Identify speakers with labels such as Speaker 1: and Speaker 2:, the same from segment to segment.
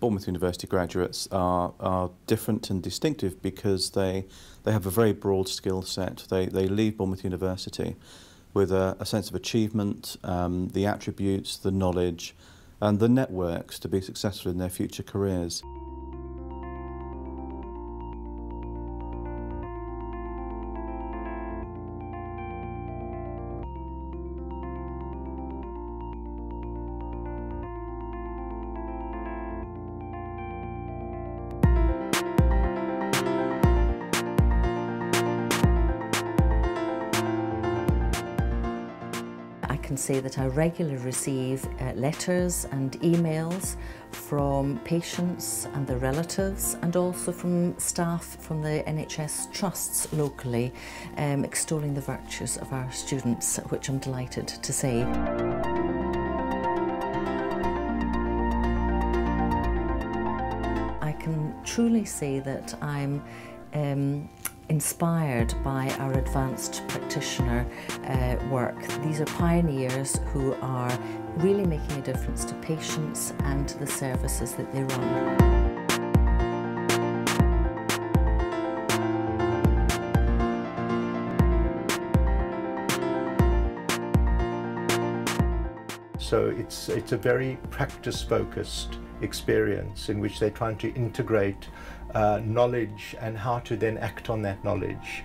Speaker 1: Bournemouth University graduates are different and distinctive because they have a very broad skill set. They leave Bournemouth University with a sense of achievement, the attributes, the knowledge and the networks to be successful in their future careers.
Speaker 2: I can say that I regularly receive letters and emails from patients and their relatives, and also from staff from the NHS trusts locally, extolling the virtues of our students, which I'm delighted to say. I can truly say that I'm inspired by our advanced practitioner work. These are pioneers who are really making a difference to patients and the services that they run.
Speaker 3: So it's a very practice-focused experience in which they're trying to integrate knowledge and how to then act on that knowledge,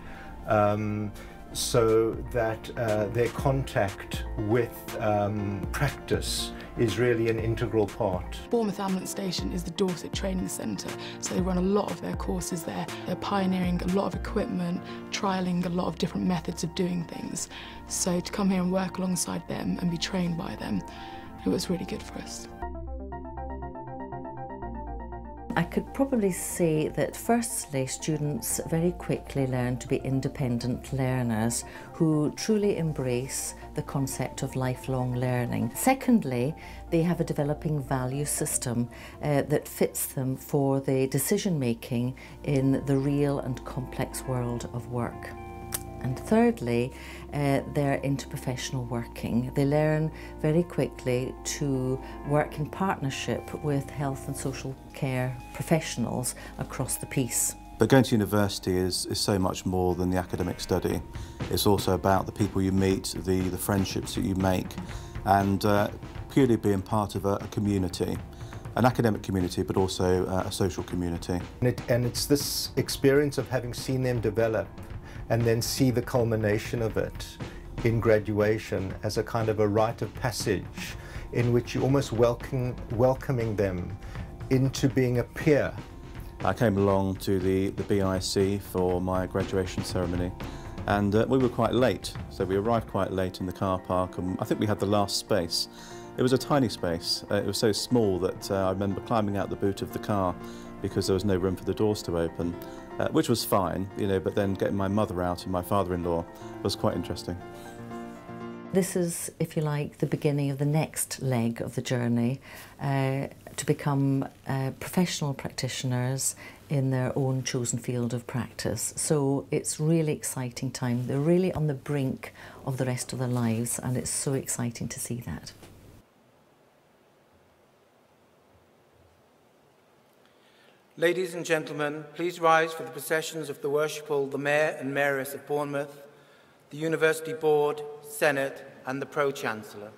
Speaker 3: so that their contact with practice is really an integral part.
Speaker 4: Bournemouth Ambulance Station is the Dorset Training Centre, so they run a lot of their courses there. They're pioneering a lot of equipment, trialling a lot of different methods of doing things. So to come here and work alongside them and be trained by them, it was really good for us.
Speaker 2: I could probably say that firstly, students very quickly learn to be independent learners who truly embrace the concept of lifelong learning. Secondly, they have a developing value system that fits them for the decision making in the real and complex world of work. And thirdly, they're into professional working. They learn very quickly to work in partnership with health and social care professionals across the piece.
Speaker 1: But going to university is so much more than the academic study. It's also about the people you meet, the friendships that you make, and purely being part of a community. An academic community, but also a social community.
Speaker 3: And it's this experience of having seen them develop and then see the culmination of it in graduation as a kind of a rite of passage in which you're almost welcoming them into being a peer.
Speaker 1: I came along to the BIC for my graduation ceremony, and we were quite late, so we arrived quite late in the car park, and I think we had the last space. It was a tiny space. It was so small that I remember climbing out the boot of the car because there was no room for the doors to open, which was fine, you know, but then getting my mother out and my father-in-law was quite interesting.
Speaker 2: This is, if you like, the beginning of the next leg of the journey to become professional practitioners in their own chosen field of practice. So it's really exciting time. They're really on the brink of the rest of their lives, and it's so exciting to see that.
Speaker 5: Ladies and gentlemen, please rise for the processions of the Worshipful, the Mayor and Mayoress of Bournemouth, the University Board, Senate and the Pro-Chancellor.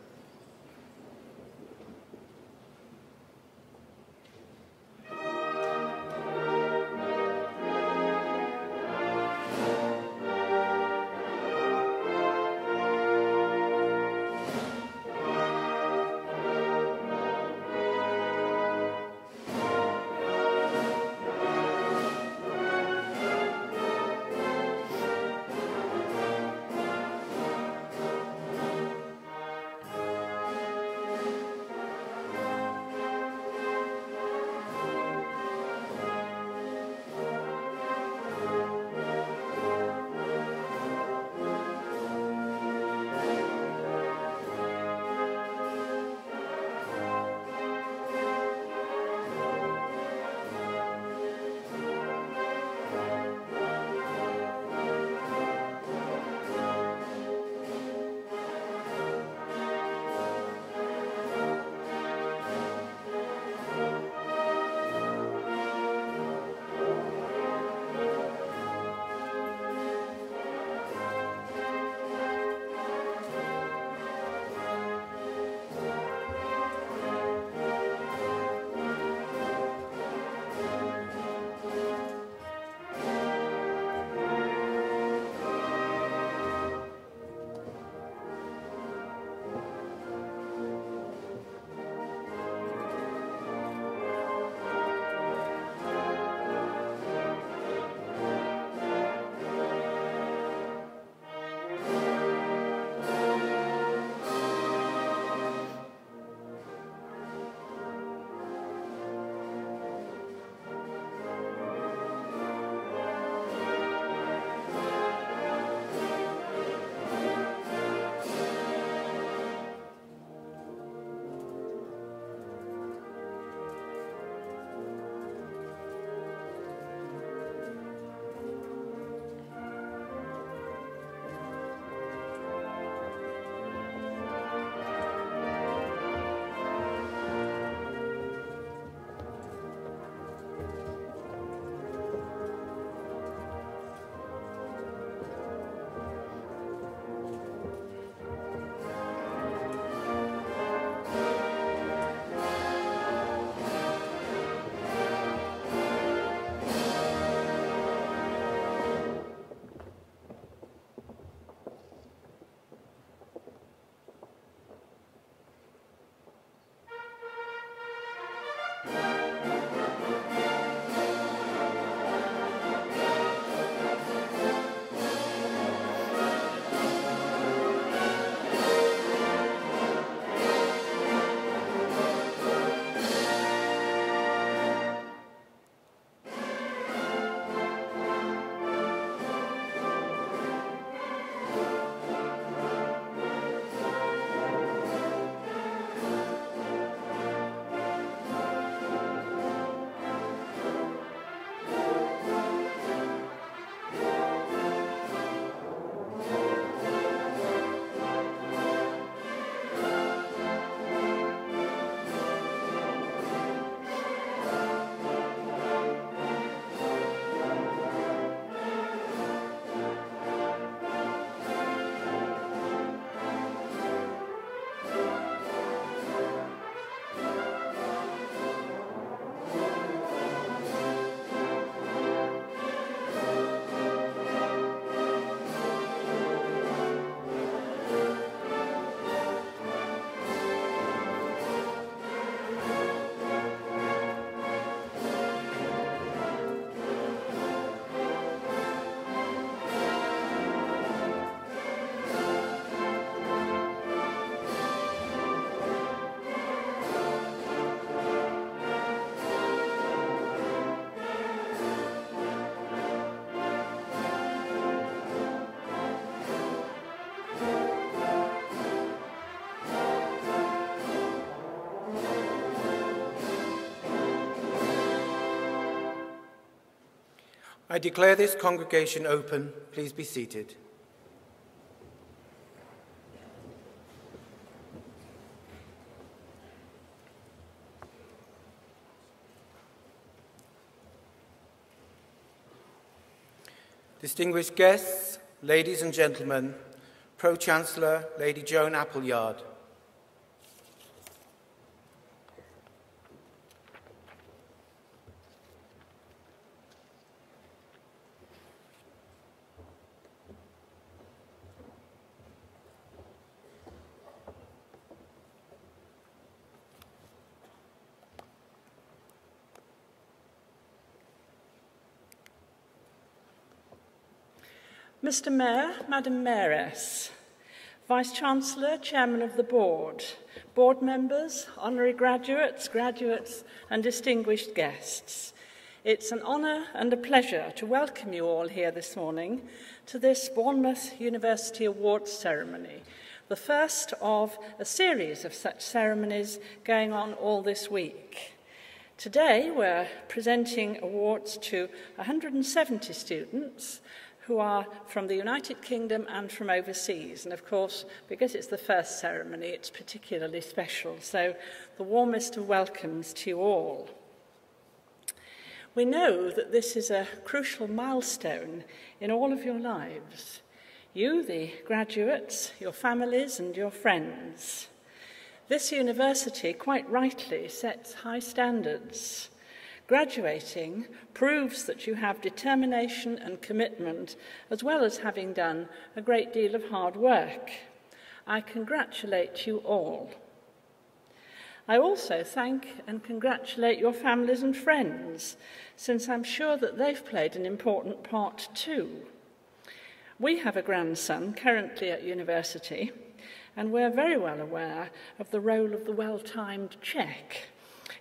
Speaker 5: I declare this congregation open. Please be seated. Distinguished guests, ladies and gentlemen, Pro-Chancellor Lady Joan Appleyard.
Speaker 6: Mr Mayor, Madam Mayoress, Vice-Chancellor, Chairman of the Board, Board members, honorary graduates, graduates and distinguished guests. It's an honour and a pleasure to welcome you all here this morning to this Bournemouth University Awards ceremony, the first of a series of such ceremonies going on all this week. Today we're presenting awards to 170 students who are from the United Kingdom and from overseas. And of course, because it's the first ceremony, it's particularly special. So the warmest of welcomes to you all. We know that this is a crucial milestone in all of your lives. You, the graduates, your families and your friends. This university, quite rightly, sets high standards. Graduating proves that you have determination and commitment, as well as having done a great deal of hard work. I congratulate you all. I also thank and congratulate your families and friends, since I'm sure that they've played an important part too. We have a grandson currently at university, and we're very well aware of the role of the well-timed check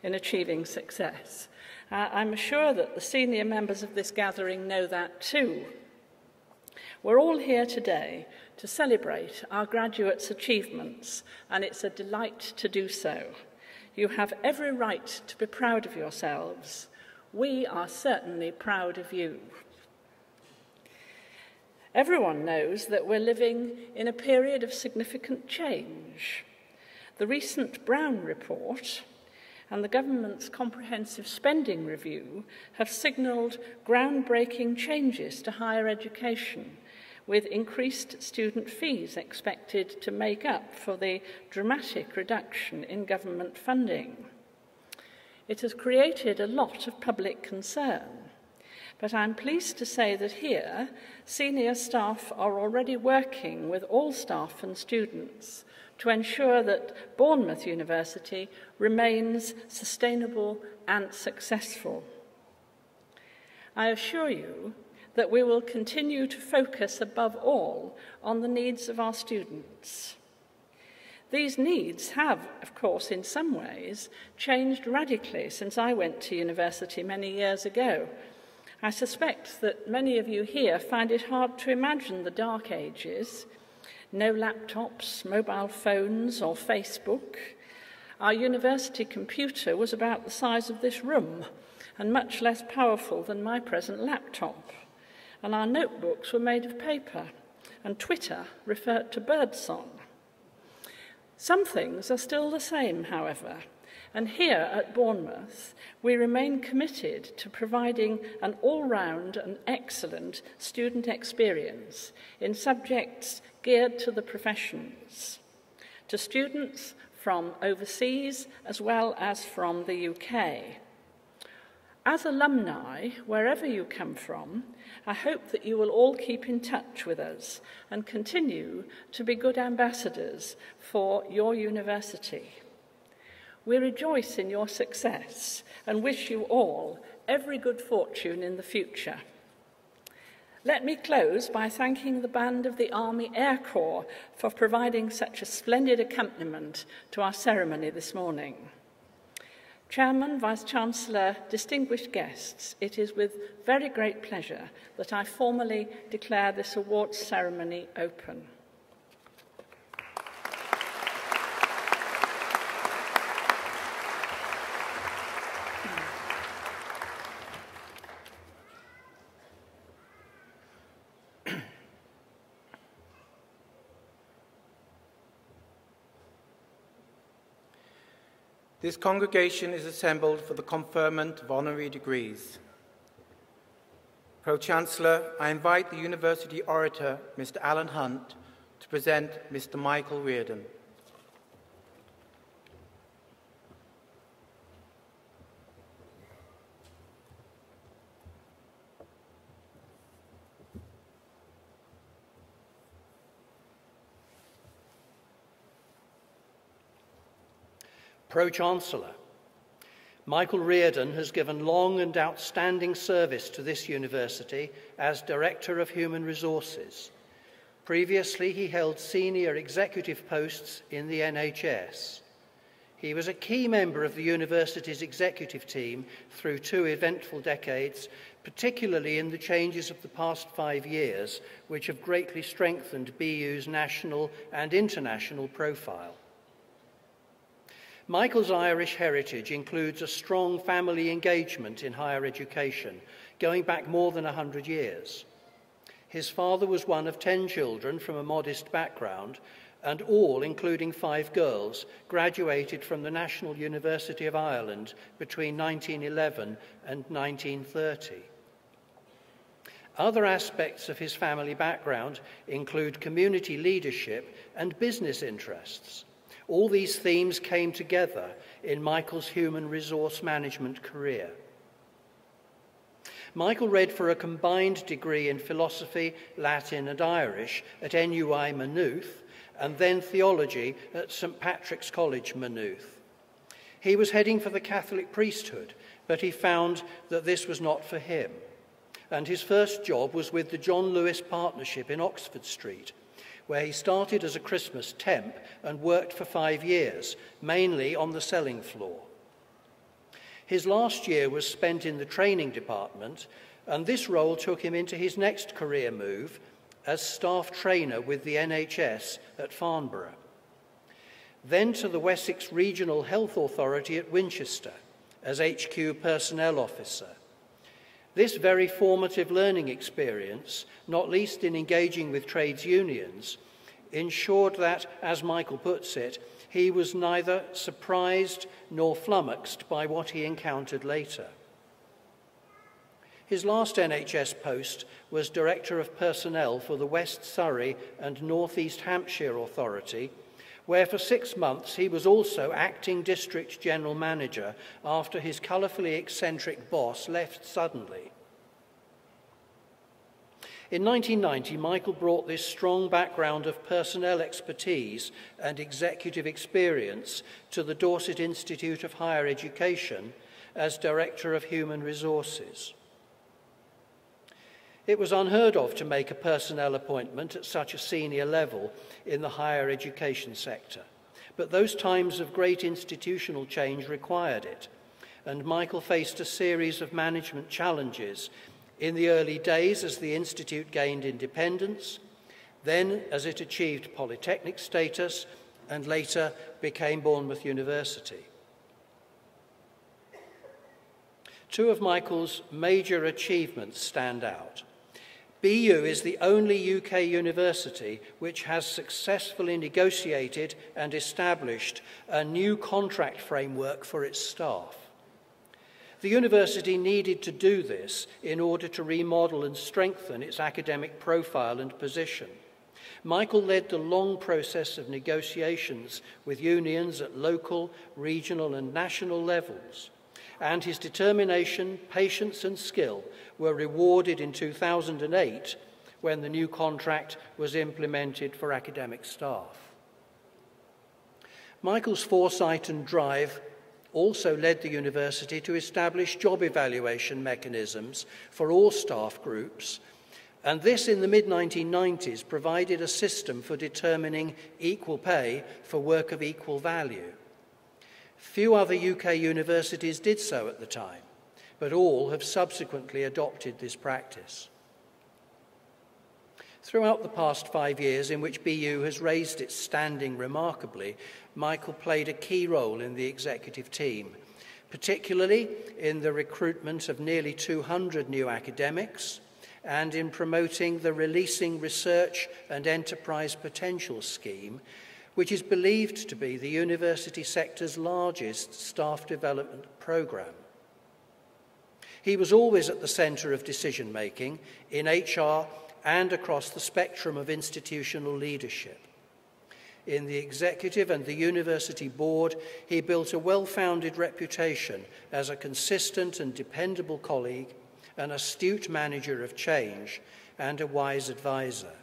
Speaker 6: in achieving success. I'm sure that the senior members of this gathering know that too. We're all here today to celebrate our graduates' achievements, and it's a delight to do so. You have every right to be proud of yourselves. We are certainly proud of you. Everyone knows that we're living in a period of significant change. The recent Brown report and the government's comprehensive spending review have signalled groundbreaking changes to higher education, with increased student fees expected to make up for the dramatic reduction in government funding. It has created a lot of public concern, but I'm pleased to say that here, senior staff are already working with all staff and students to ensure that Bournemouth University remains sustainable and successful. I assure you that we will continue to focus above all on the needs of our students. These needs have, of course, in some ways, changed radically since I went to university many years ago. I suspect that many of you here find it hard to imagine the dark ages. No laptops, mobile phones or Facebook. Our university computer was about the size of this room and much less powerful than my present laptop. And our notebooks were made of paper, and Twitter referred to birdsong. Some things are still the same, however, and here at Bournemouth we remain committed to providing an all-round and excellent student experience in subjects geared to the professions, to students from overseas as well as from the UK. As alumni, wherever you come from, I hope that you will all keep in touch with us and continue to be good ambassadors for your university. We rejoice in your success and wish you all every good fortune in the future. Let me close by thanking the band of the Army Air Corps for providing such a splendid accompaniment to our ceremony this morning. Chairman, Vice-Chancellor, distinguished guests, it is with very great pleasure that I formally declare this awards ceremony open.
Speaker 5: This congregation is assembled for the conferment of honorary degrees. Pro-Chancellor, I invite the University orator, Mr. Alan Hunt, to present Mr. Michael Reardon.
Speaker 7: Pro-Chancellor, Michael Reardon has given long and outstanding service to this university as Director of Human Resources. Previously, he held senior executive posts in the NHS. He was a key member of the university's executive team through 2 eventful decades, particularly in the changes of the past 5 years, which have greatly strengthened BU's national and international profile. Michael's Irish heritage includes a strong family engagement in higher education, going back more than 100 years. His father was one of 10 children from a modest background, and all, including 5 girls, graduated from the National University of Ireland between 1911 and 1930. Other aspects of his family background include community leadership and business interests. All these themes came together in Michael's human resource management career. Michael read for a combined degree in philosophy, Latin and Irish at NUI Maynooth, and then theology at St. Patrick's College, Maynooth. He was heading for the Catholic priesthood, but he found that this was not for him. And his first job was with the John Lewis Partnership in Oxford Street, where he started as a Christmas temp and worked for 5 years, mainly on the selling floor. His last year was spent in the training department, and this role took him into his next career move as staff trainer with the NHS at Farnborough. Then to the Wessex Regional Health Authority at Winchester as HQ Personnel Officer. This very formative learning experience, not least in engaging with trades unions, ensured that, as Michael puts it, he was neither surprised nor flummoxed by what he encountered later. His last NHS post was Director of Personnel for the West Surrey and North East Hampshire Authority, where for 6 months he was also acting District General Manager after his colourfully eccentric boss left suddenly. In 1990, Michael brought this strong background of personnel expertise and executive experience to the Dorset Institute of Higher Education as Director of Human Resources. It was unheard of to make a personnel appointment at such a senior level in the higher education sector, but those times of great institutional change required it, and Michael faced a series of management challenges in the early days as the Institute gained independence, then as it achieved polytechnic status, and later became Bournemouth University. 2 of Michael's major achievements stand out. BU is the only UK university which has successfully negotiated and established a new contract framework for its staff. The university needed to do this in order to remodel and strengthen its academic profile and position. Michael led the long process of negotiations with unions at local, regional and national levels, and his determination, patience and skill were rewarded in 2008 when the new contract was implemented for academic staff. Michael's foresight and drive also led the university to establish job evaluation mechanisms for all staff groups, and this in the mid-1990s provided a system for determining equal pay for work of equal value. Few other UK universities did so at the time, but all have subsequently adopted this practice. Throughout the past 5 years in which BU has raised its standing remarkably, Michael played a key role in the executive team, particularly in the recruitment of nearly 200 new academics and in promoting the Releasing Research and Enterprise Potential scheme, which is believed to be the university sector's largest staff development programme. He was always at the centre of decision-making in HR and across the spectrum of institutional leadership. In the executive and the university board, he built a well-founded reputation as a consistent and dependable colleague, an astute manager of change, and a wise advisor.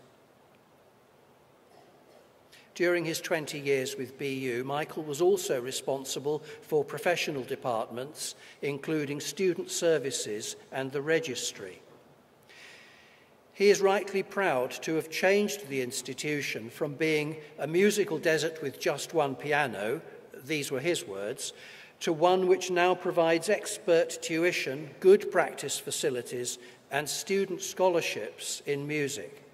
Speaker 7: During his 20 years with BU, Michael was also responsible for professional departments, including student services and the registry. He is rightly proud to have changed the institution from being a musical desert with just one piano, these were his words, to one which now provides expert tuition, good practice facilities, and student scholarships in music.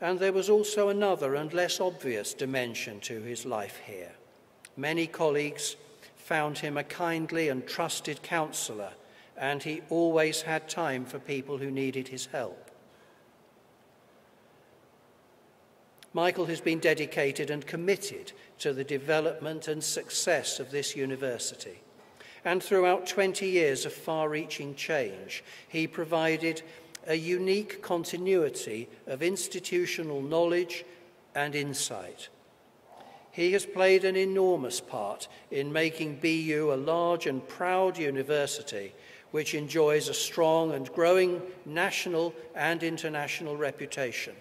Speaker 7: And there was also another and less obvious dimension to his life here. Many colleagues found him a kindly and trusted counsellor, and he always had time for people who needed his help. Michael has been dedicated and committed to the development and success of this university. And throughout 20 years of far-reaching change, he provided a unique continuity of institutional knowledge and insight. He has played an enormous part in making BU a large and proud university which enjoys a strong and growing national and international reputation.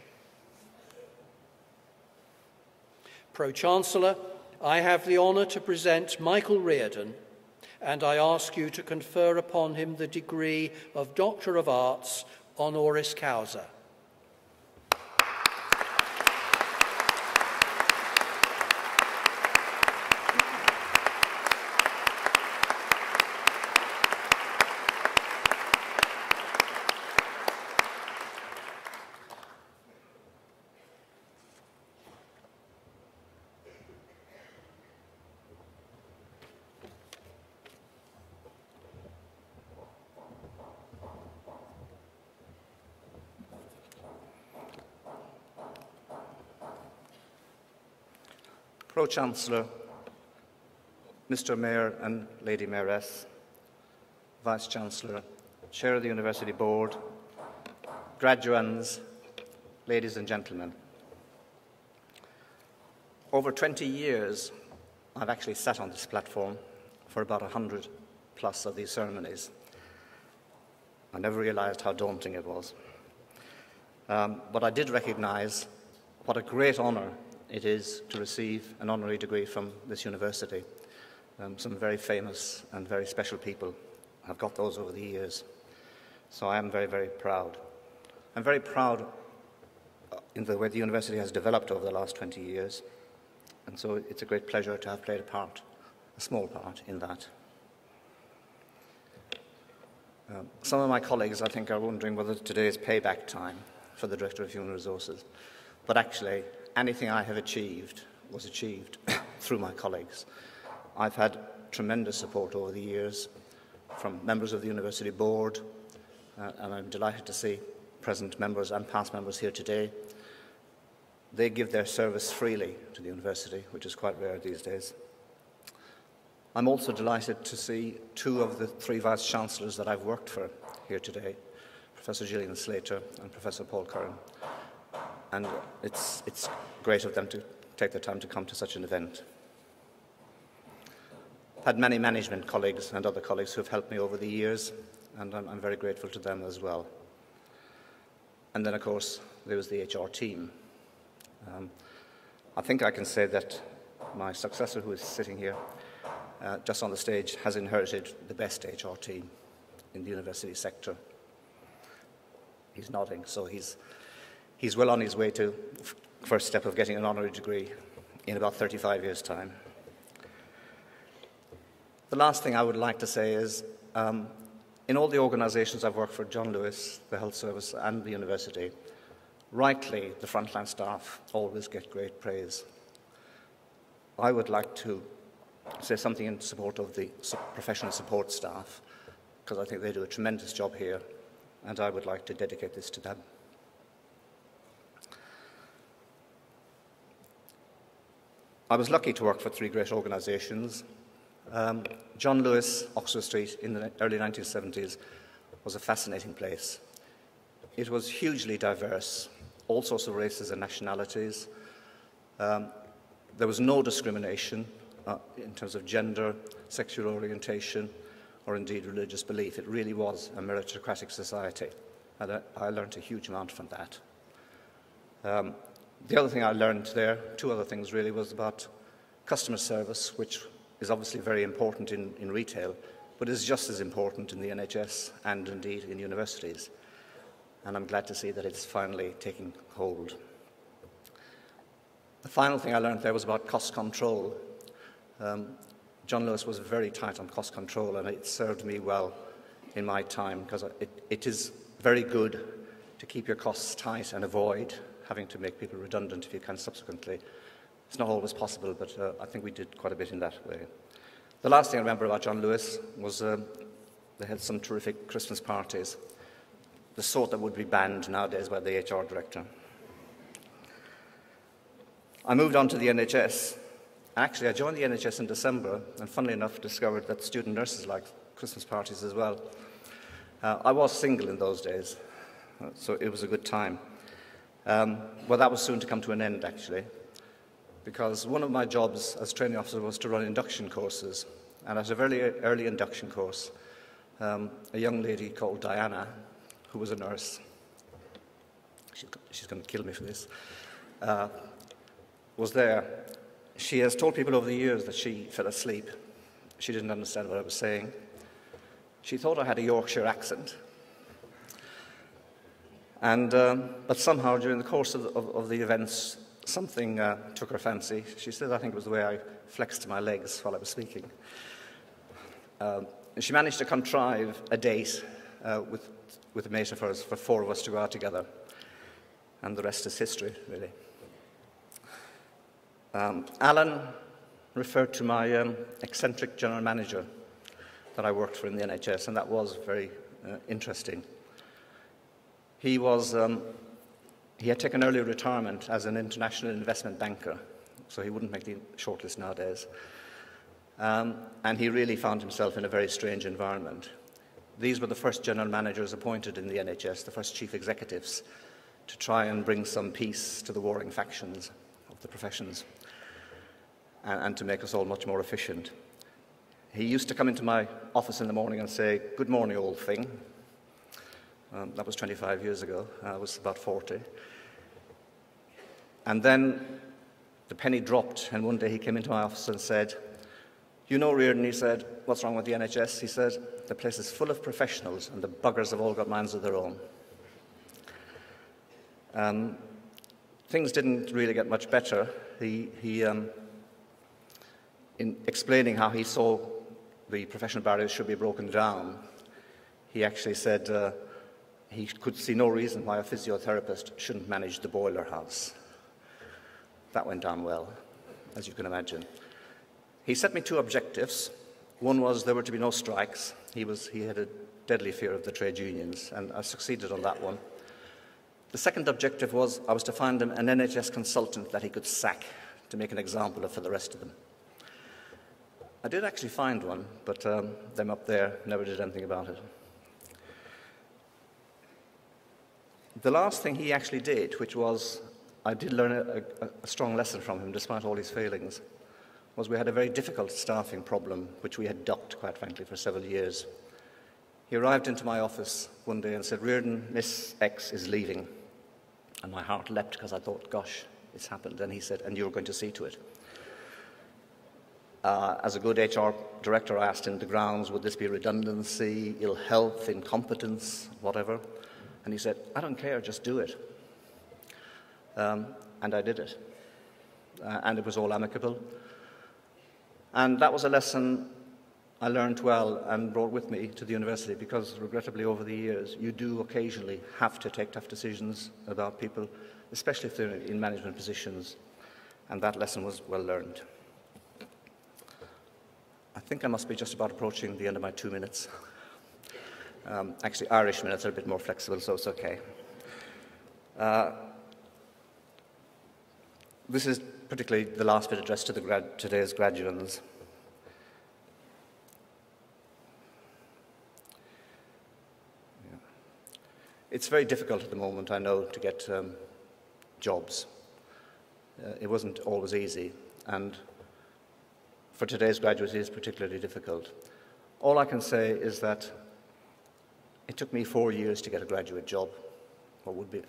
Speaker 7: Pro-Chancellor, I have the honour to present Michael Reardon, and I ask you to confer upon him the degree of Doctor of Arts honoris causa.
Speaker 8: Pro-Chancellor, Mr. Mayor and Lady Mayoress, Vice-Chancellor, Chair of the University Board, graduands, ladies and gentlemen. Over 20 years, I've actually sat on this platform for about 100 plus of these ceremonies. I never realized how daunting it was. But I did recognize what a great honor it is to receive an honorary degree from this university. Some very famous and very special people have got those over the years. So I am very, very proud. I'm very proud in the way the university has developed over the last 20 years. And so it's a great pleasure to have played a small part in that. Some of my colleagues, I think, are wondering whether today is payback time for the Director of Human Resources. But actually, anything I have achieved was achieved through my colleagues. I've had tremendous support over the years from members of the University Board, and I'm delighted to see present members and past members here today. They give their service freely to the university, which is quite rare these days. I'm also delighted to see two of the three Vice-Chancellors that I've worked for here today, Professor Gillian Slater and Professor Paul Curran. And it's great of them to take the time to come to such an event. I've had many management colleagues and other colleagues who have helped me over the years, and I'm very grateful to them as well. And then, of course, there was the HR team. I think I can say that my successor, who is sitting here just on the stage, has inherited the best HR team in the university sector. He's nodding, so he's well on his way to the first step of getting an honorary degree in about 35 years' time. The last thing I would like to say is, in all the organisations I've worked for, John Lewis, the Health Service and the university, rightly the frontline staff always get great praise. I would like to say something in support of the professional support staff, because I think they do a tremendous job here, and I would like to dedicate this to them. I was lucky to work for three great organisations. John Lewis, Oxford Street, in the early 1970s, was a fascinating place. It was hugely diverse, all sorts of races and nationalities. There was no discrimination in terms of gender, sexual orientation, or indeed religious belief. It really was a meritocratic society, and I learned a huge amount from that. The other thing I learned there, two other things really, was about customer service, which is obviously very important in retail, but is just as important in the NHS and indeed in universities. And I'm glad to see that it's finally taking hold. The final thing I learned there was about cost control. John Lewis was very tight on cost control, and it served me well in my time, because it is very good to keep your costs tight and avoid having to make people redundant if you can subsequently. It's not always possible, but I think we did quite a bit in that way. The last thing I remember about John Lewis was they had some terrific Christmas parties, the sort that would be banned nowadays by the HR director. I moved on to the NHS. Actually, I joined the NHS in December, and funnily enough, discovered that student nurses like Christmas parties as well. I was single in those days, so it was a good time. Well, that was soon to come to an end, actually, because one of my jobs as training officer was to run induction courses. And at a very early induction course, a young lady called Diana, who was a nurse, she's going to kill me for this, was there. She has told people over the years that she fell asleep. She didn't understand what I was saying. She thought I had a Yorkshire accent. And, but somehow during the course of the events, something took her fancy. She said, I think it was the way I flexed my legs while I was speaking. She managed to contrive a date with a mate of hers for four of us to go out together. And the rest is history, really. Alan referred to my eccentric general manager that I worked for in the NHS, and that was very interesting. He had taken early retirement as an international investment banker, so he wouldn't make the shortlist nowadays. And he really found himself in a very strange environment. These were the first general managers appointed in the NHS, the first chief executives, to try and bring some peace to the warring factions of the professions and to make us all much more efficient. He used to come into my office in the morning and say, "Good morning, old thing." That was 25 years ago. I was about 40. And then the penny dropped, and one day he came into my office and said, "You know, Reardon," he said, "what's wrong with the NHS?" He said, "The place is full of professionals, and the buggers have all got minds of their own." Things didn't really get much better. In explaining how he saw the professional barriers should be broken down, he actually said he could see no reason why a physiotherapist shouldn't manage the boiler house. That went down well, as you can imagine. He set me two objectives. One was there were to be no strikes. He had a deadly fear of the trade unions, and I succeeded on that one. The second objective was I was to find him an NHS consultant that he could sack to make an example of for the rest of them. I did actually find one, but them up there never did anything about it. The last thing he actually did, which was, I did learn a strong lesson from him despite all his failings, was we had a very difficult staffing problem, which we had ducked, quite frankly, for several years. He arrived into my office one day and said, "Reardon, Miss X is leaving." And my heart leapt because I thought, gosh, it's happened. And he said, "And you're going to see to it." As a good HR director, I asked him the grounds, would this be redundancy, ill health, incompetence, whatever? And he said, "I don't care, just do it." And I did it. And it was all amicable. And that was a lesson I learned well and brought with me to the university, because regrettably over the years, you do occasionally have to take tough decisions about people, especially if they're in management positions. And that lesson was well learned. I think I must be just about approaching the end of my 2 minutes. Actually, Irish minutes are a bit more flexible, so it's okay. This is particularly the last bit addressed to today's graduates. Yeah. It's very difficult at the moment, I know, to get jobs. It wasn't always easy, and for today's graduates it is particularly difficult. All I can say is that it took me 4 years to get a graduate job,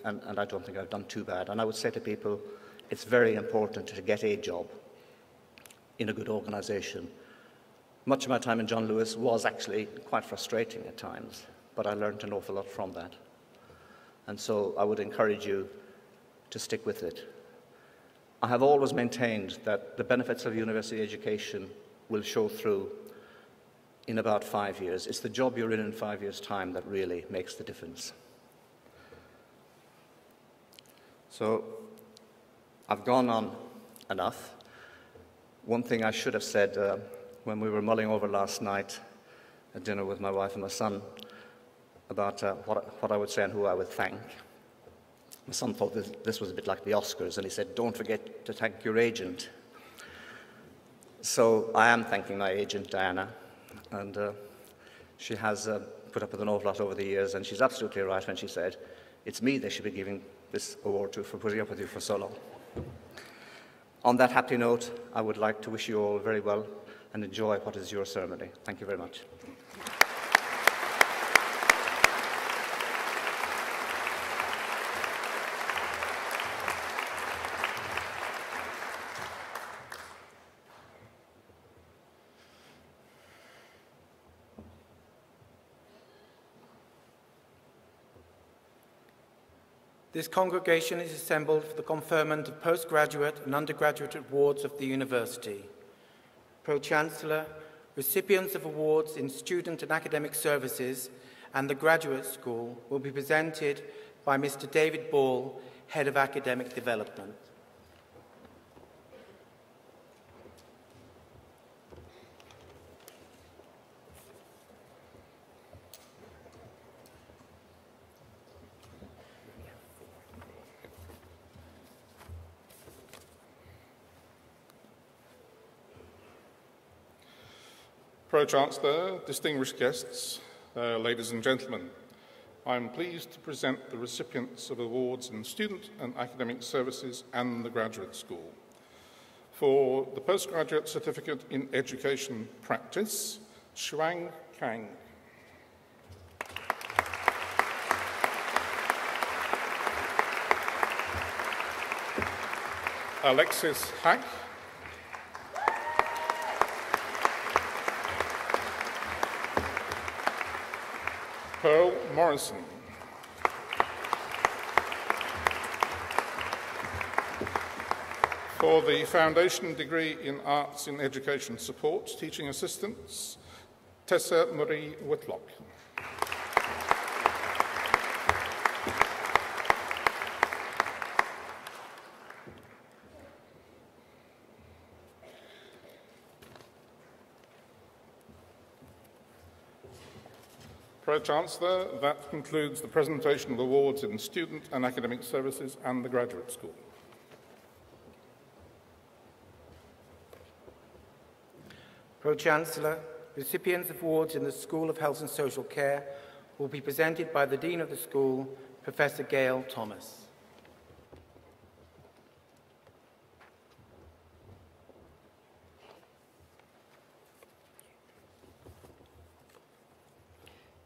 Speaker 8: and I don't think I've done too bad. And I would say to people, it's very important to get a job in a good organisation. Much of my time in John Lewis was actually quite frustrating at times, but I learned an awful lot from that. And so I would encourage you to stick with it. I have always maintained that the benefits of university education will show through in about 5 years. It's the job you're in 5 years' time that really makes the difference. So I've gone on enough. One thing I should have said when we were mulling over last night at dinner with my wife and my son about what I would say and who I would thank. My son thought this was a bit like the Oscars, and he said, don't forget to thank your agent. So I am thanking my agent, Diana, and she has put up with an awful lot over the years, and she's absolutely right when she said, it's me they should be giving this award to for putting up with you for so long. On that happy note, I would like to wish you all very well and enjoy what is your ceremony. Thank you very much.
Speaker 5: This congregation is assembled for the conferment of postgraduate and undergraduate awards of the university. Pro-Chancellor, recipients of awards in student and academic services and the graduate school will be presented by Mr. David Ball, Head of Academic Development.
Speaker 9: Pro-Chancellor, distinguished guests, ladies and gentlemen, I am pleased to present the recipients of awards in student and academic services and the graduate school. For the postgraduate certificate in education practice, Shuang Kang. Alexis Hack. Pearl Morrison. For the Foundation Degree in Arts in Education Support, Teaching Assistants, Tessa Marie Whitlock. Pro-Chancellor, that concludes the presentation of awards in student and academic services and the graduate school.
Speaker 5: Pro-Chancellor, recipients of awards in the School of Health and Social Care will be presented by the Dean of the School, Professor Gail Thomas.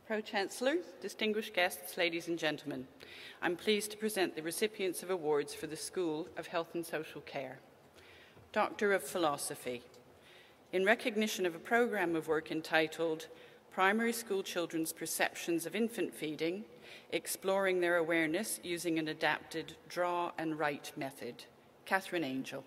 Speaker 10: Pro-Chancellor, distinguished guests, ladies and gentlemen, I'm pleased to present the recipients of awards for the School of Health and Social Care. Doctor of Philosophy, in recognition of a programme of work entitled Primary School Children's Perceptions of Infant Feeding, Exploring Their Awareness Using an Adapted Draw and Write Method, Catherine Angel.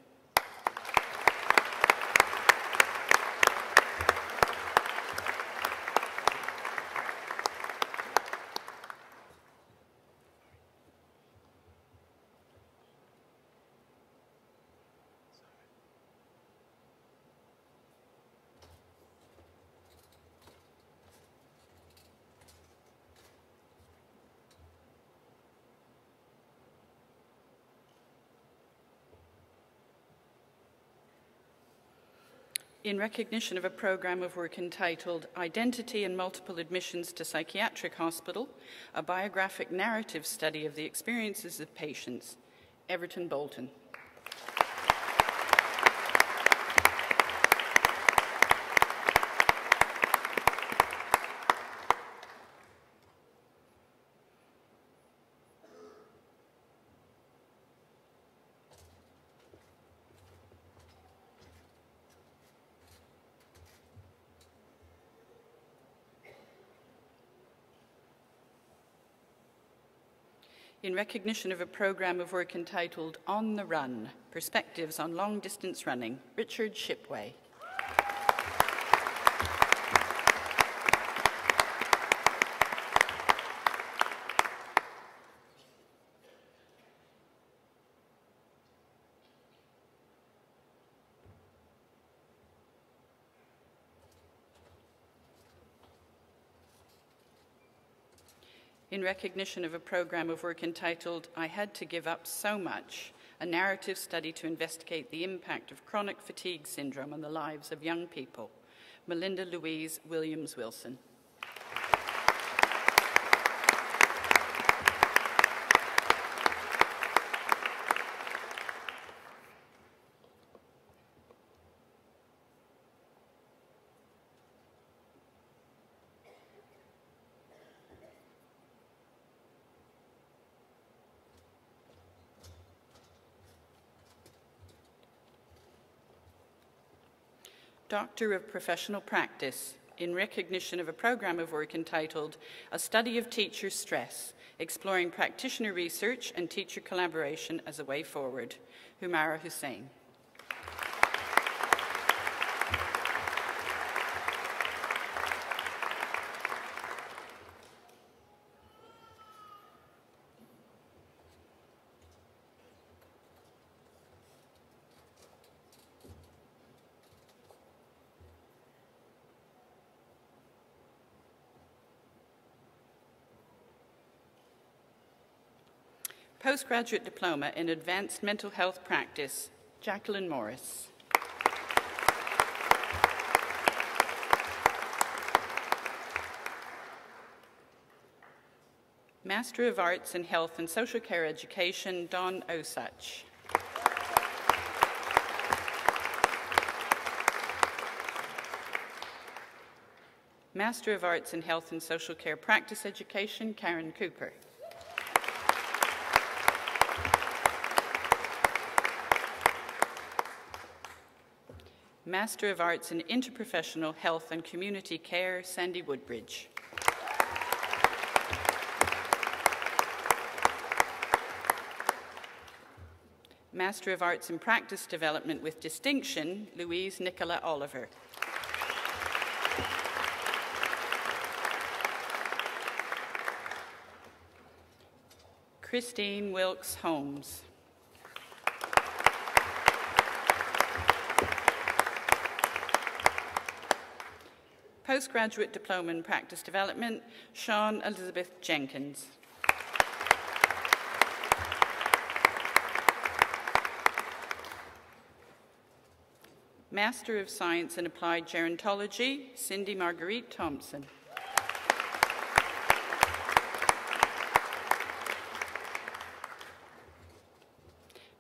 Speaker 10: in recognition of a programme of work entitled Identity and Multiple Admissions to Psychiatric Hospital, a biographic narrative study of the experiences of patients, Everton Bolton. In recognition of a programme of work entitled On the Run, Perspectives on Long-Distance Running, Richard Shipway. In recognition of a programme of work entitled I Had to Give Up So Much, a narrative study to investigate the impact of chronic fatigue syndrome on the lives of young people, Melinda Louise Williams-Wilson. Doctor of Professional Practice, in recognition of a programme of work entitled A Study of Teacher Stress, Exploring Practitioner Research and Teacher Collaboration as a Way Forward, Humara Hussain. Postgraduate Diploma in Advanced Mental Health Practice, Jacqueline Morris. Master of Arts in Health and Social Care Education, Dawn Osach. Master of Arts in Health and Social Care Practice Education, Karen Cooper. Master of Arts in Interprofessional Health and Community Care, Sandy Woodbridge. Master of Arts in Practice Development with Distinction, Louise Nicola Oliver. Christine Wilkes Holmes. Postgraduate Diploma in Practice Development, Sean Elizabeth Jenkins. Master of Science in Applied Gerontology, Cindy Marguerite Thompson.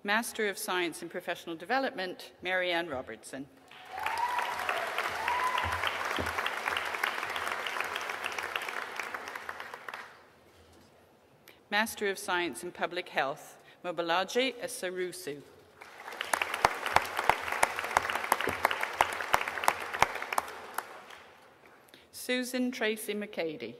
Speaker 10: Master of Science in Professional Development, Marianne Robertson. Master of Science in Public Health, Mobalaji Asarusu. Susan Tracy McCady.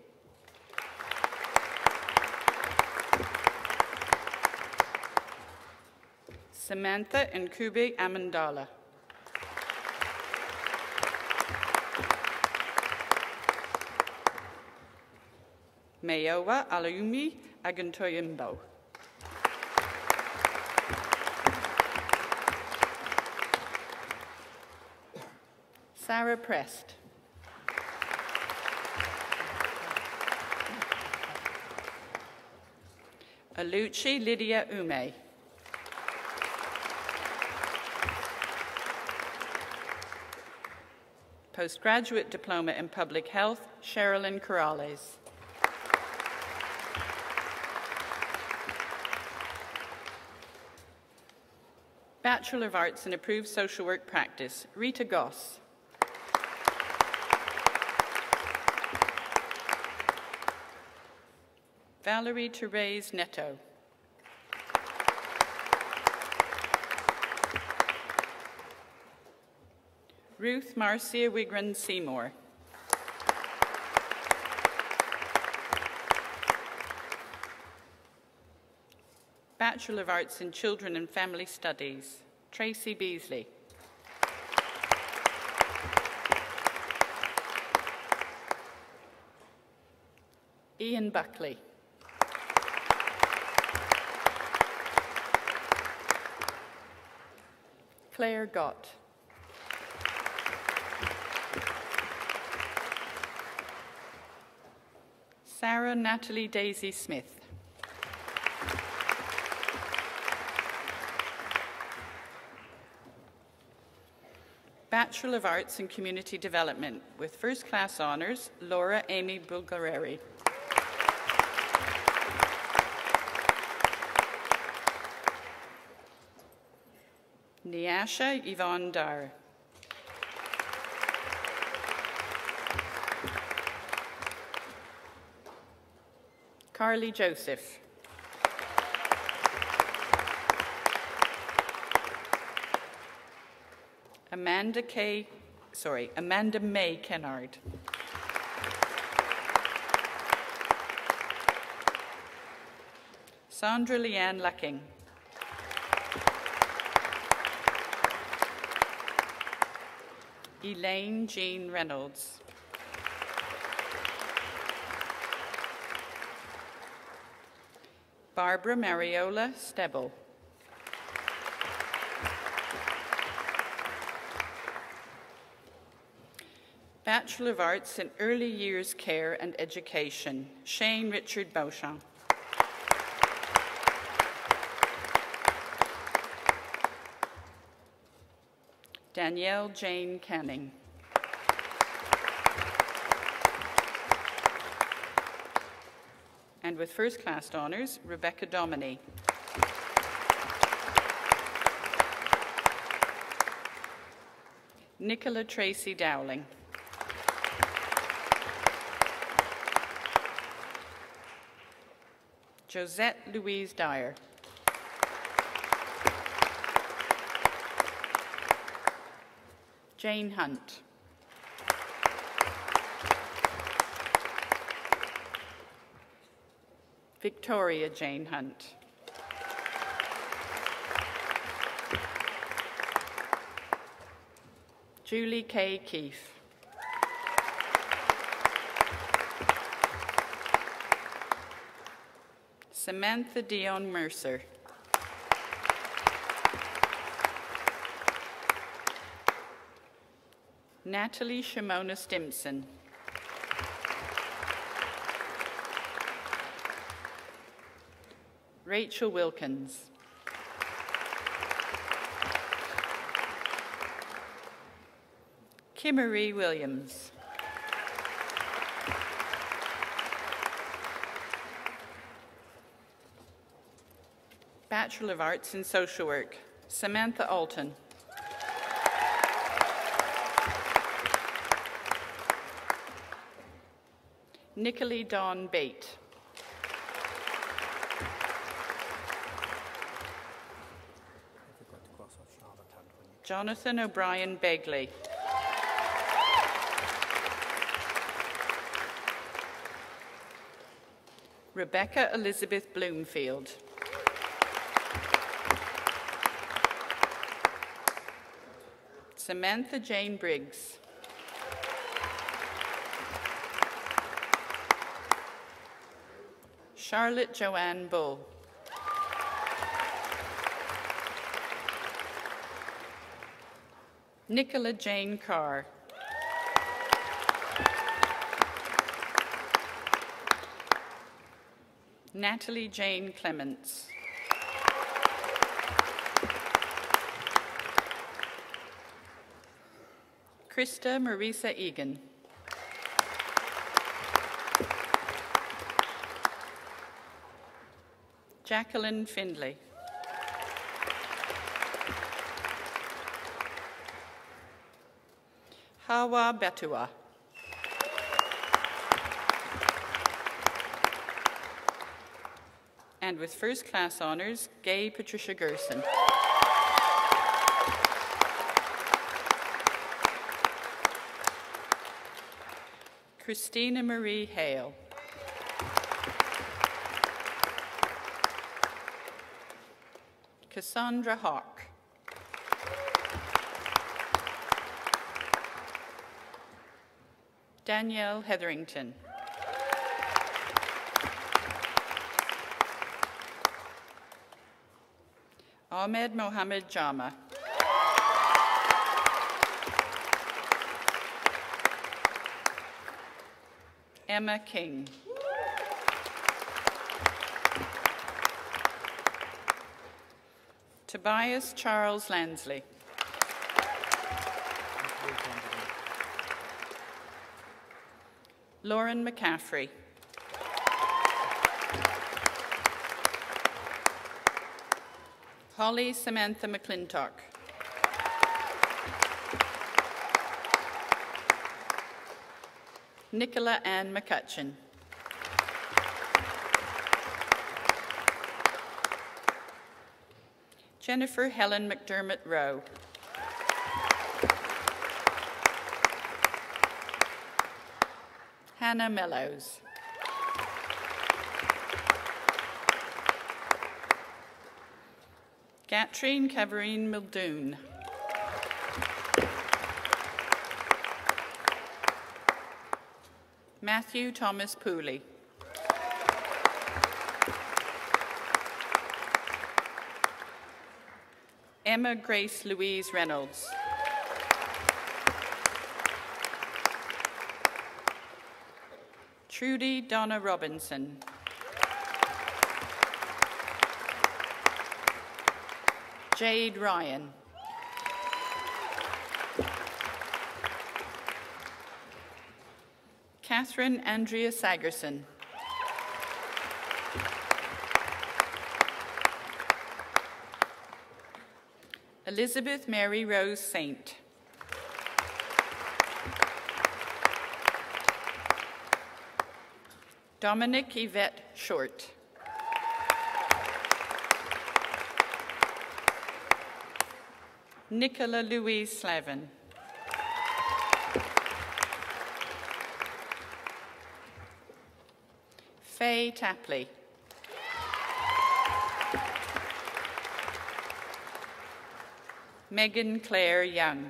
Speaker 10: Samantha Nkube Amandala. Mayowa Alayumi Agantoyimbo. Sarah Prest. Aluchi Lydia Ume. Postgraduate Diploma in Public Health, Sherilyn Corrales. Bachelor of Arts in Approved Social Work Practice, Rita Goss. Valerie Therese Neto. Ruth Marcia Wigran Seymour. Bachelor of Arts in Children and Family Studies, Tracy Beasley. Ian Buckley. Claire Gott. Sarah Natalie Daisy Smith. Bachelor of Arts in Community Development with First Class Honours, Laura Amy Bulgareri. Nyasha Yvonne Dar. Carly Joseph. Amanda May Kennard. Sandra Leanne Lucking. Elaine Jean Reynolds. Barbara Mariola Stebble. Bachelor of Arts in Early Years Care and Education, Shane Richard Beauchamp. Danielle Jane Canning. And with First Class Honours, Rebecca Dominy. Nicola Tracy Dowling. Josette Louise Dyer. Jane Hunt. Victoria Jane Hunt. Julie K. Keefe. Samantha Dion Mercer. Natalie Shimona Stimson. Rachel Wilkins. Kimmery Williams. Bachelor of Arts in Social Work, Samantha Alton. Nicolee Dawn Bate. Jonathan O'Brien Begley. Rebecca Elizabeth Bloomfield. Samantha Jane Briggs. Charlotte Joanne Bull. Nicola Jane Carr. Natalie Jane Clements. Krista Marisa Egan. Jacqueline Findlay. Hawa Betua. And with first class honours, Gay Patricia Gerson. Christina Marie Hale. Cassandra Hawk. Danielle Hetherington. Ahmed Mohammed Jama. Emma King. Tobias Charles Lansley. Lauren McCaffrey. Holly Samantha McClintock. Nicola Ann McCutcheon. Jennifer Helen McDermott Rowe. Hannah Mellows. Gatrine Caverine Muldoon. Matthew Thomas Pooley. Emma Grace Louise Reynolds. Trudy Donna Robinson. Jade Ryan. Catherine Andrea Sagerson. Elizabeth Mary Rose Saint. Dominic Yvette Short. Nicola Louise Slavin. Faye Tapley. Megan Claire Young.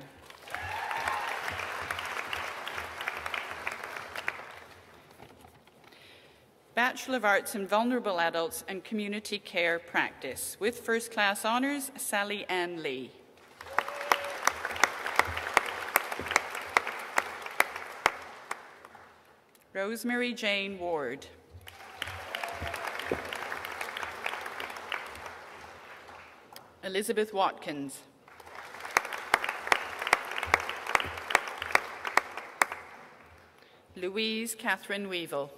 Speaker 10: Bachelor of Arts in Vulnerable Adults and Community Care Practice, with first class honours, Sally Ann Lee. Rosemary Jane Ward. Elizabeth Watkins. Louise Catherine Weevil.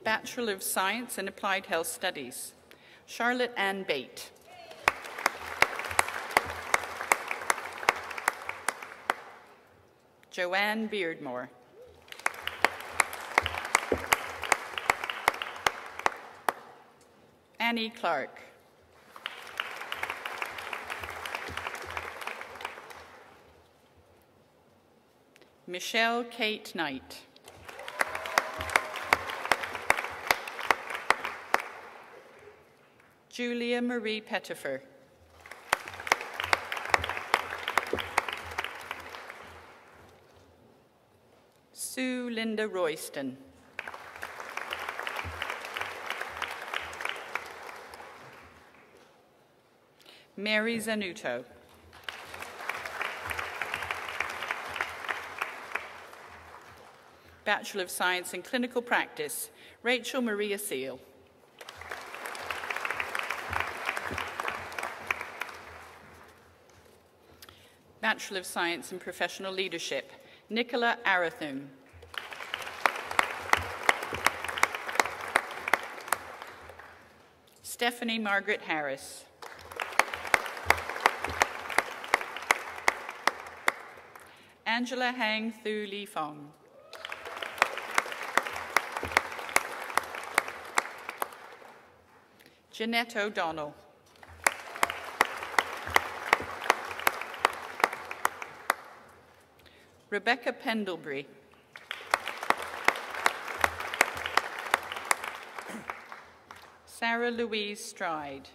Speaker 10: Bachelor of Science in Applied Health Studies, Charlotte Ann Bate. Joanne Beardmore. Annie Clark. Michelle Kate Knight. Julia Marie Pettifer. Sue Linda Royston. Mary Zanuto. Bachelor of Science in Clinical Practice, Rachel Maria Seal. Bachelor of Science in Professional Leadership, Nicola Arathun. Stephanie Margaret Harris. Angela Hang Thu Li Fong. Jeanette O'Donnell. Rebecca Pendlebury. Sarah Louise Stride.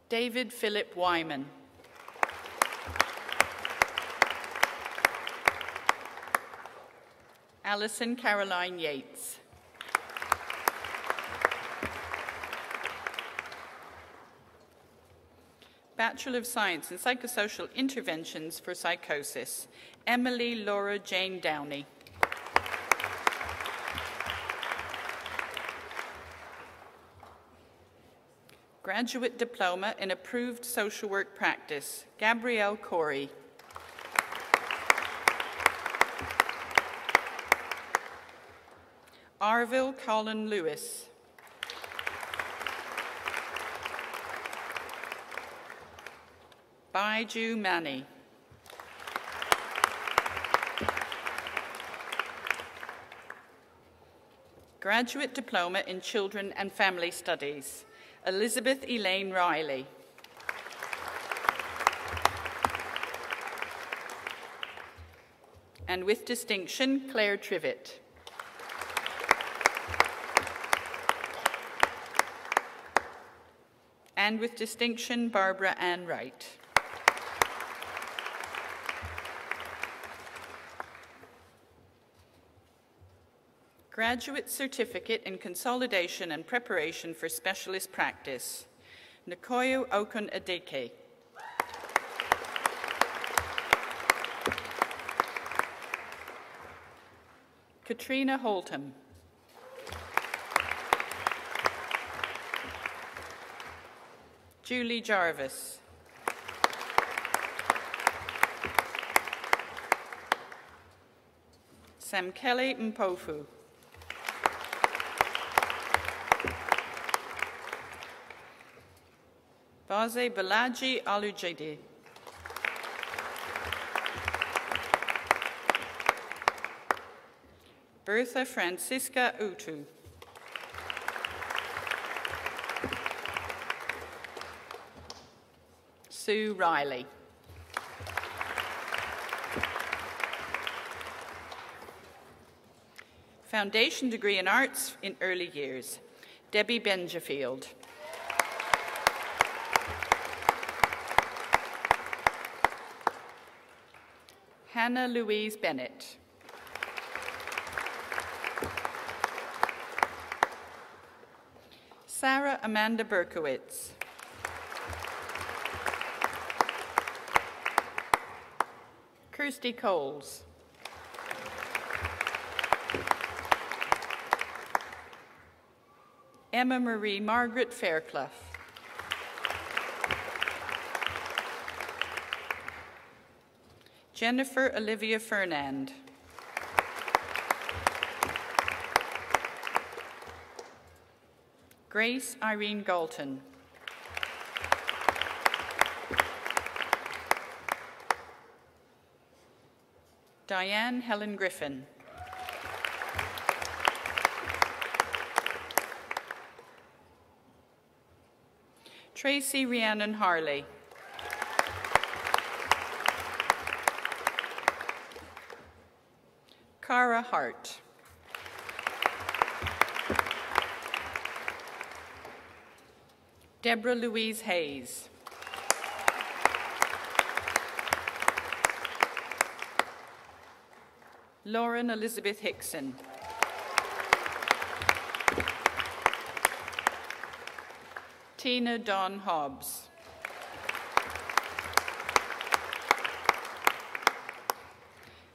Speaker 10: David Philip Wyman. Alison Caroline Yates. Bachelor of Science in Psychosocial Interventions for Psychosis, Emily Laura Jane Downey. Graduate Diploma in Approved Social Work Practice, Gabrielle Corey. Arville Colin Lewis. Baiju Mani. Graduate Diploma in Children and Family Studies, Elizabeth Elaine Riley. And with distinction, Claire Trivett. And with distinction, Barbara Ann Wright. Graduate Certificate in Consolidation and Preparation for Specialist Practice, Nkoyo Okun Adeke. Katrina Holtham. Julie Jarvis. Sam Kelly Mpofu. Baze Balaji Alujede. Bertha Francisca Utu. Sue Riley. Foundation degree in Arts in Early Years, Debbie Benjafield. Hannah Louise Bennett. Sarah Amanda Berkowitz. Kirsty Coles. Emma Marie Margaret Fairclough. Jennifer Olivia Fernand. Grace Irene Galton. Diane Helen Griffin. Tracy Rhiannon Harley. Cara Hart. Deborah Louise Hayes. Lauren Elizabeth Hickson. Tina Dawn Hobbs.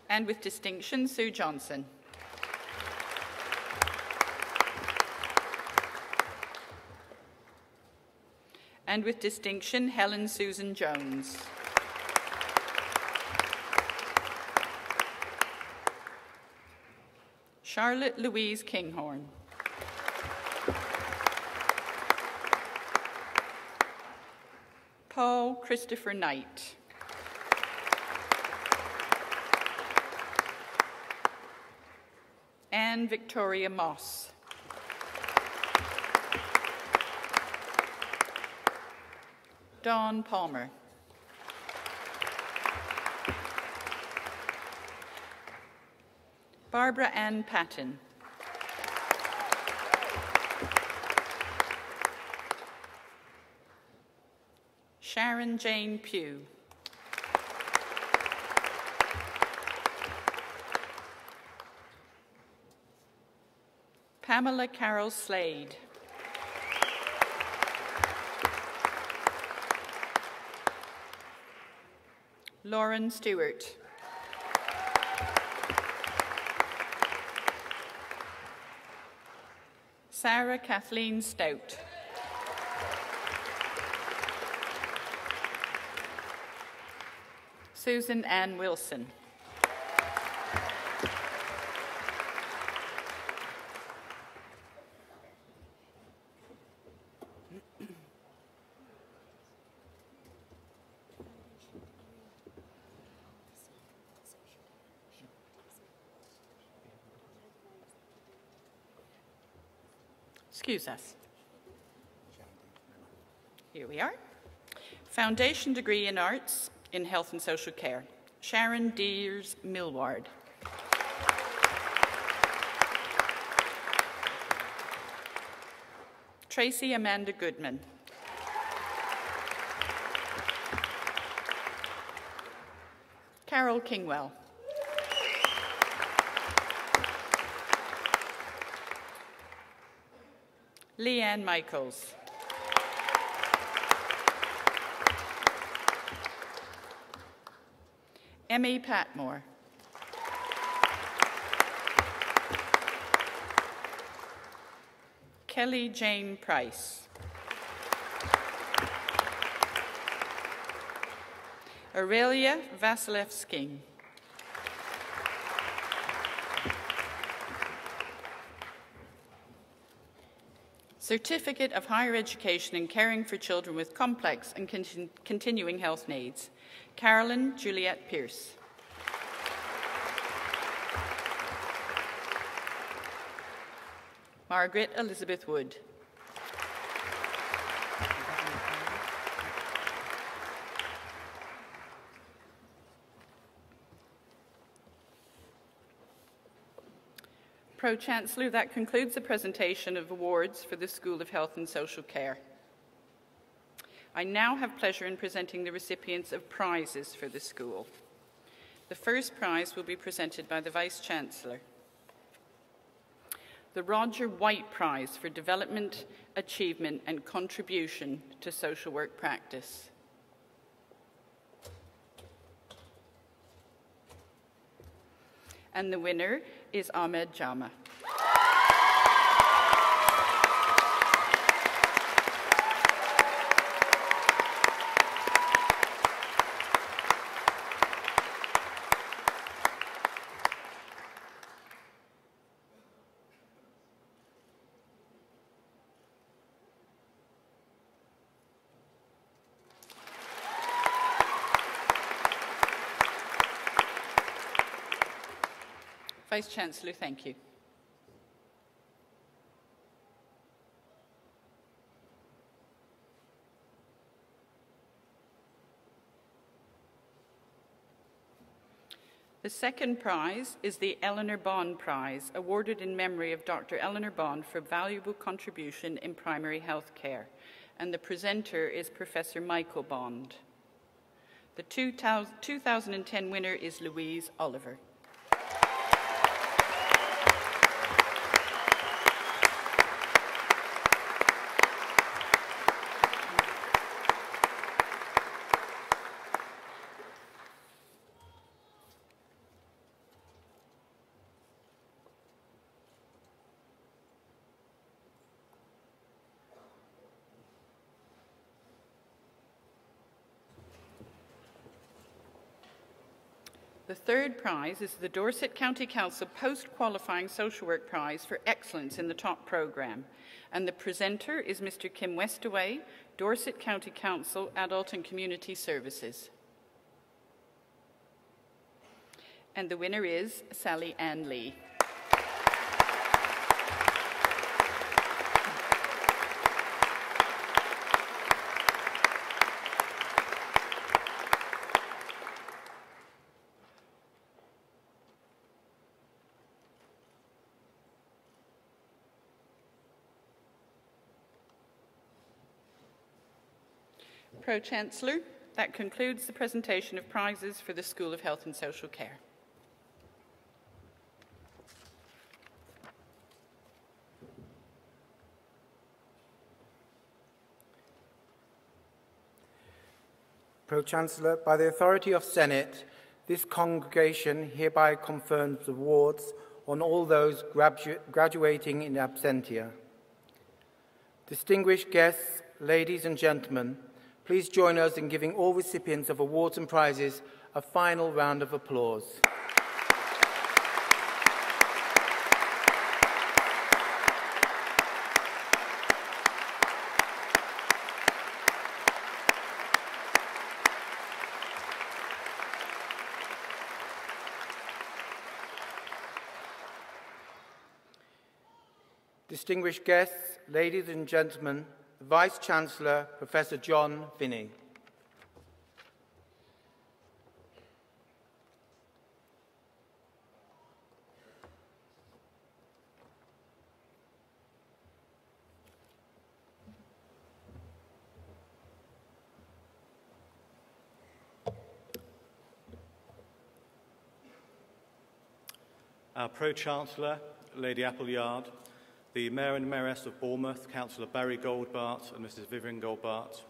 Speaker 10: And with distinction, Sue Johnson. And with distinction, Helen Susan Jones. Charlotte Louise Kinghorn. Paul Christopher Knight. Anne Victoria Moss. Dawn Palmer. Barbara Ann Patton. Sharon Jane Pugh. Pamela Carol Slade. Lauren Stewart. Sarah Kathleen Stout. Susan Ann Wilson. Excuse us. Here we are. Foundation degree in Arts in Health and Social Care. Sharon Deers Millward. Tracy Amanda Goodman. Carol Kingwell. Leanne Michaels. Emmy Patmore. Kelly Jane Price. Aurelia Vasilevsky. Certificate of Higher Education in Caring for Children with Complex and Continuing Health Needs. Carolyn Juliette Pierce. Margaret Elizabeth Wood. Pro-Chancellor, that concludes the presentation of awards for the School of Health and Social Care. I now have pleasure in presenting the recipients of prizes for the school. The first prize will be presented by the Vice-Chancellor. The Roger White Prize for Development, Achievement and Contribution to Social Work Practice. And the winner is Ahmed Jama. Vice-Chancellor, thank you. The second prize is the Eleanor Bond Prize, awarded in memory of Dr. Eleanor Bond for valuable contribution in primary health care, and the presenter is Professor Michael Bond. The 2010 winner is Louise Oliver. The third prize is the Dorset County Council Post-Qualifying Social Work Prize for Excellence in the Top Programme. And the presenter is Mr. Kim Westaway, Dorset County Council Adult and Community Services. And the winner is Sally Ann Lee. Pro-Chancellor, that concludes the presentation of prizes for the School of Health and Social Care.
Speaker 5: Pro-Chancellor, by the authority of Senate, this congregation hereby confers awards on all those graduating in absentia. Distinguished guests, ladies and gentlemen, please join us in giving all recipients of awards and prizes a final round of applause. Distinguished guests, ladies and gentlemen, the Vice-Chancellor, Professor John Finney.
Speaker 1: Our Pro-Chancellor, Lady Appleyard, the Mayor and Mayoress of Bournemouth, Councillor Barry Goldbart and Mrs Vivian Goldbart,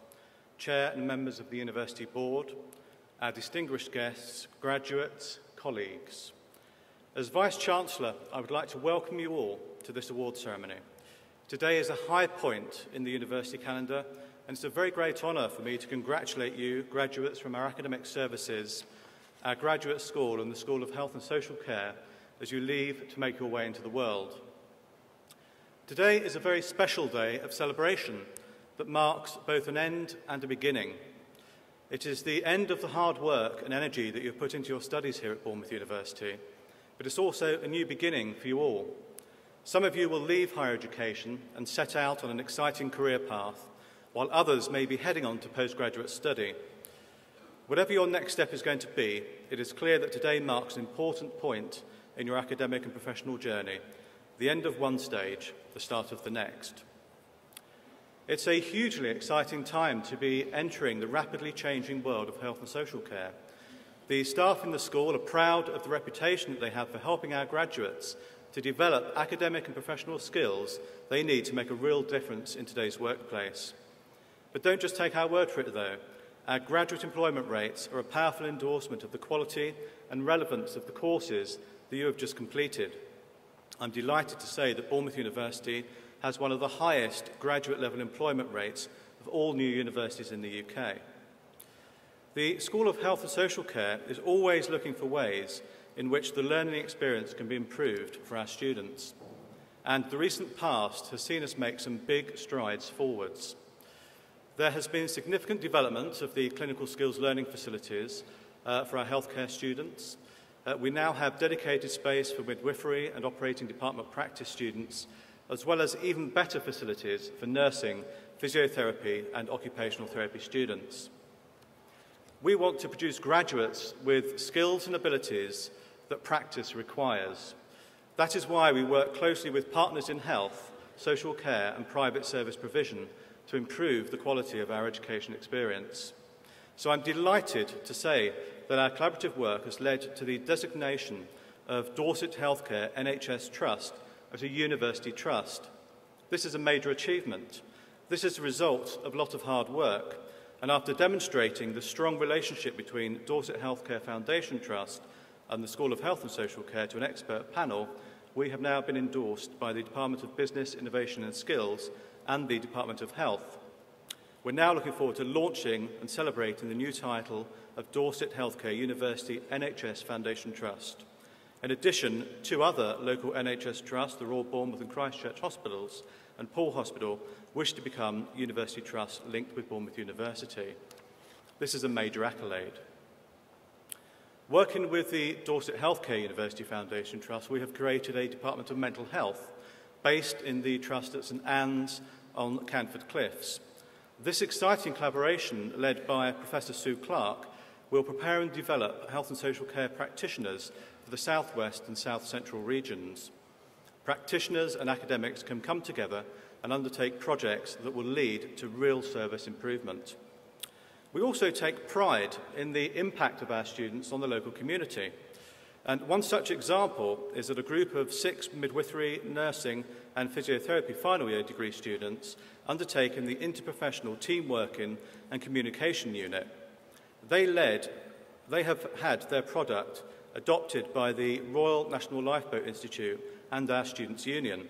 Speaker 1: Chair and members of the University Board, our distinguished guests, graduates, colleagues. As Vice-Chancellor, I would like to welcome you all to this award ceremony. Today is a high point in the university calendar, and it's a very great honour for me to congratulate you, graduates from our academic services, our graduate school and the School of Health and Social Care, as you leave to make your way into the world. Today is a very special day of celebration that marks both an end and a beginning. It is the end of the hard work and energy that you've put into your studies here at Bournemouth University, but it's also a new beginning for you all. Some of you will leave higher education and set out on an exciting career path, while others may be heading on to postgraduate study. Whatever your next step is going to be, it is clear that today marks an important point in your academic and professional journey, the end of one stage, the start of the next. It's a hugely exciting time to be entering the rapidly changing world of health and social care. The staff in the school are proud of the reputation that they have for helping our graduates to develop academic and professional skills they need to make a real difference in today's workplace. But don't just take our word for it, though. Our graduate employment rates are a powerful endorsement of the quality and relevance of the courses that you have just completed. I'm delighted to say that Bournemouth University has one of the highest graduate-level employment rates of all new universities in the UK. The School of Health and Social Care is always looking for ways in which the learning experience can be improved for our students. And the recent past has seen us make some big strides forwards. There has been significant development of the clinical skills learning facilities for our healthcare students. We now have dedicated space for midwifery and operating department practice students, as well as even better facilities for nursing, physiotherapy and occupational therapy students. We want to produce graduates with skills and abilities that practice requires. That is why we work closely with partners in health, social care and private service provision to improve the quality of our education experience. So I'm delighted to say that our collaborative work has led to the designation of Dorset Healthcare NHS Trust as a university trust. This is a major achievement. This is a result of a lot of hard work, and after demonstrating the strong relationship between Dorset Healthcare Foundation Trust and the School of Health and Social Care to an expert panel, we have now been endorsed by the Department of Business, Innovation and Skills and the Department of Health. We're now looking forward to launching and celebrating the new title of of Dorset Healthcare University NHS Foundation Trust. In addition, 2 other local NHS trusts, the Royal Bournemouth and Christchurch Hospitals and Paul Hospital, wish to become university trusts linked with Bournemouth University. This is a major accolade. Working with the Dorset Healthcare University Foundation Trust, we have created a Department of Mental Health based in the trust at St Anne's on Canford Cliffs. This exciting collaboration, led by Professor Sue Clark, will prepare and develop health and social care practitioners for the South West and South Central regions. Practitioners and academics can come together and undertake projects that will lead to real service improvement. We also take pride in the impact of our students on the local community. And one such example is that a group of 6 midwifery, nursing and physiotherapy final year degree students undertaken the interprofessional team working and communication unit. They have had their product adopted by the Royal National Lifeboat Institute and our Students' Union.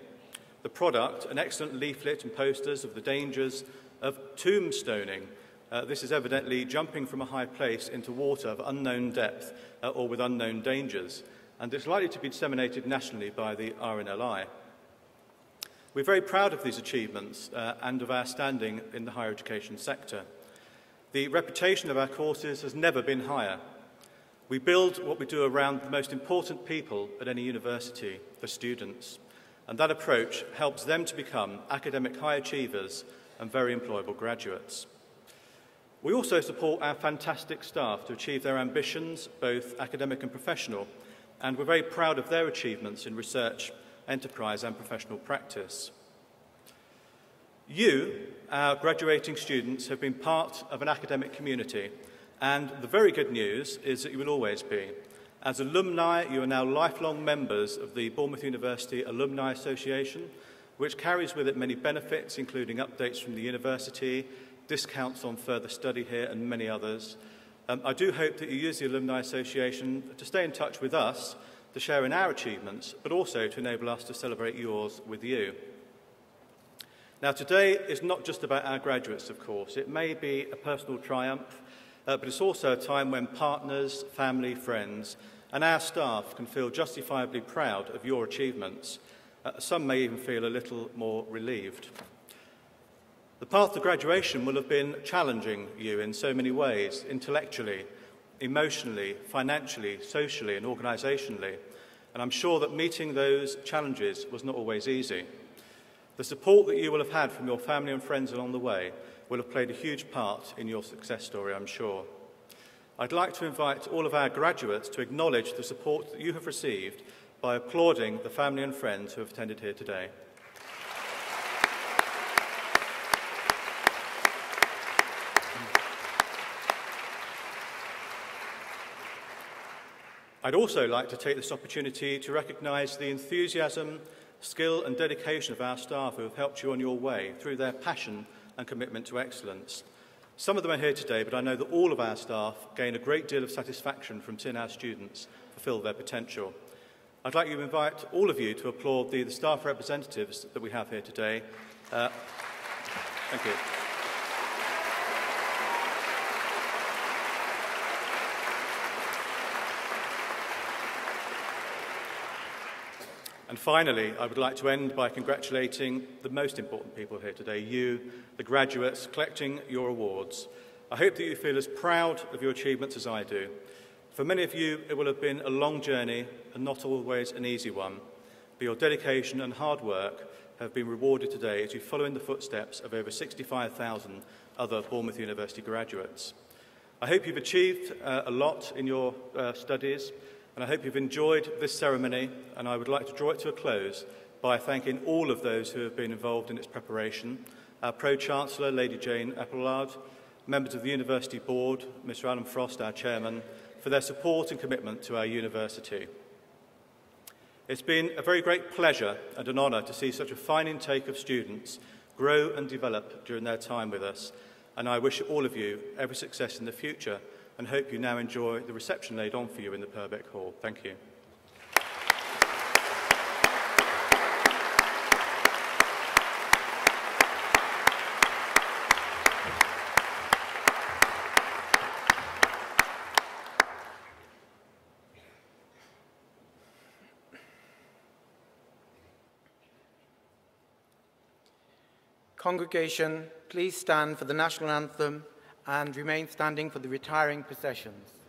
Speaker 1: The product, an excellent leaflet and posters of the dangers of tombstoning. This is evidently jumping from a high place into water of unknown depth or with unknown dangers, and it's likely to be disseminated nationally by the RNLI. We're very proud of these achievements and of our standing in the higher education sector. The reputation of our courses has never been higher. We build what we do around the most important people at any university, the students, and that approach helps them to become academic high achievers and very employable graduates. We also support our fantastic staff to achieve their ambitions, both academic and professional, and we're very proud of their achievements in research, enterprise and professional practice. You, our graduating students, have been part of an academic community, and the very good news is that you will always be. As alumni, you are now lifelong members of the Bournemouth University Alumni Association, which carries with it many benefits, including updates from the university, discounts on further study here and many others. I do hope that you use the Alumni Association to stay in touch with us, to share in our achievements, but also to enable us to celebrate yours with you. Now, today is not just about our graduates, of course. It may be a personal triumph, but it's also a time when partners, family, friends, and our staff can feel justifiably proud of your achievements. Some may even feel a little more relieved. The path to graduation will have been challenging you in so many ways, intellectually, emotionally, financially, socially and organisationally, and I'm sure that meeting those challenges was not always easy. The support that you will have had from your family and friends along the way will have played a huge part in your success story, I'm sure. I'd like to invite all of our graduates to acknowledge the support that you have received by applauding the family and friends who have attended here today. I'd also like to take this opportunity to recognise the enthusiasm, skill and dedication of our staff who have helped you on your way through their passion and commitment to excellence. Some of them are here today, but I know that all of our staff gain a great deal of satisfaction from seeing our students fulfil their potential. I'd like to invite all of you to applaud the staff representatives that we have here today. Thank you. And finally, I would like to end by congratulating the most important people here today, you, the graduates, collecting your awards. I hope that you feel as proud of your achievements as I do. For many of you, it will have been a long journey and not always an easy one, but your dedication and hard work have been rewarded today as you follow in the footsteps of over 65,000 other Bournemouth University graduates. I hope you've achieved a lot in your studies, and I hope you've enjoyed this ceremony, and I would like to draw it to a close by thanking all of those who have been involved in its preparation, our Pro-Chancellor, Lady Jane Applard, members of the University Board, Mr Alan Frost, our Chairman, for their support and commitment to our university. It's been a very great pleasure and an honour to see such a fine intake of students grow and develop during their time with us, and I wish all of you every success in the future and hope you now enjoy the reception laid on for you in the Purbeck Hall. Thank you.
Speaker 5: Congregation, please stand for the National Anthem and remain standing for the retiring processions.